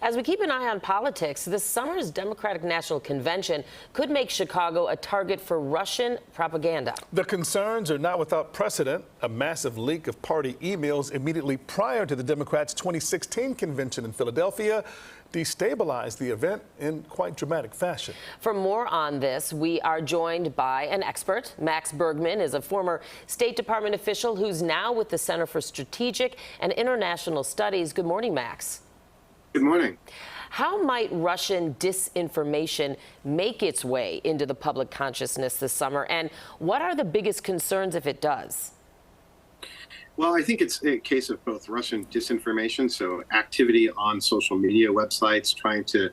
As we keep an eye on politics, this summer's Democratic National Convention could make Chicago a target for Russian propaganda. The concerns are not without precedent. A massive leak of party emails immediately prior to the Democrats' 2016 convention in Philadelphia destabilized the event in quite dramatic fashion. For more on this, we are joined by an expert. Max Bergman is a former State Department official who's now with the Center for Strategic and International Studies. Good morning, Max. Good morning. How might Russian disinformation make its way into the public consciousness this summer, and what are the biggest concerns if it does? Well, I think it's a case of both Russian disinformation, so activity on social media websites trying to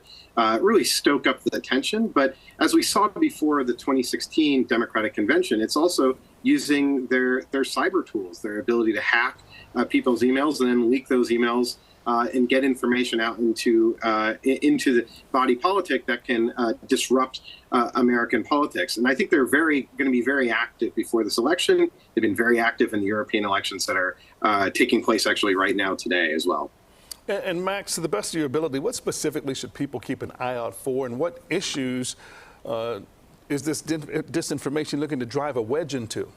really stoke up the tension. But as we saw before the 2016 Democratic Convention, it's also using their cyber tools, their ability to hack people's emails and then leak those emails and get information out into the body politic that can disrupt American politics. And I think they're going to be very active before this election. They've been very active in the European elections that are taking place actually right now today as well. And Max, to the best of your ability, what specifically should people keep an eye out for, and what issues is this disinformation looking to drive a wedge into?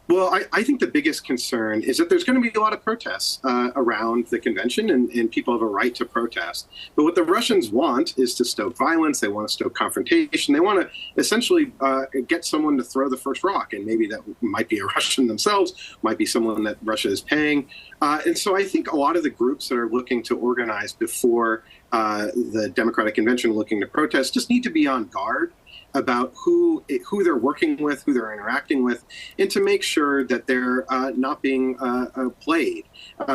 Well, I think the biggest concern is that there's going to be a lot of protests around the convention, and people have a right to protest. But what the Russians want is to stoke violence. They want to stoke confrontation. They want to essentially get someone to throw the first rock. And maybe that might be a Russian themselves, might be someone that Russia is paying. And so I think a lot of the groups that are looking to organize before the Democratic Convention looking to protest just need to be on guard about who they're working with, who they're interacting with, and to make sure that they're not being played,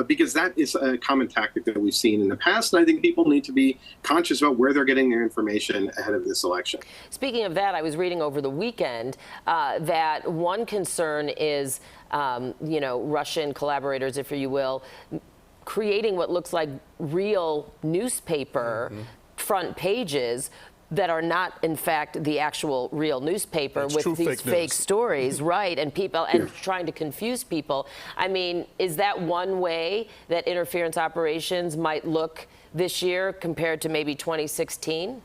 because that is a common tactic that we've seen in the past. And I think people need to be conscious about where they're getting their information ahead of this election. Speaking of that, I was reading over the weekend that one concern is, Russian collaborators, if you will, creating what looks like real newspaper front pages that are not, in fact, the actual real newspaper. That's with these fake stories, right? And people trying to confuse people. I mean, is that one way that interference operations might look this year compared to maybe 2016?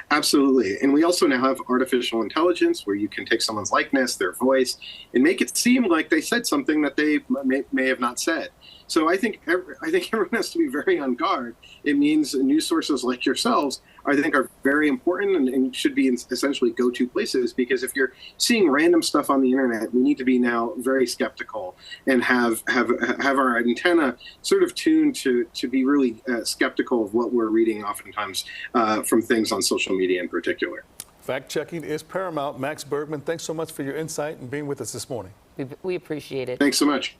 Absolutely. And we also now have artificial intelligence where you can take someone's likeness, their voice, and make it seem like they said something that they may have not said. So I think everyone has to be very on guard. It means news sources like yourselves, I think, are very important and should be essentially go-to places, because if you're seeing random stuff on the internet, we need to be now very skeptical and have our antenna sort of tuned to be really skeptical of what we're reading oftentimes from things on social media in particular. Fact-checking is paramount. Max Bergman, thanks so much for your insight and being with us this morning. We appreciate it. Thanks so much.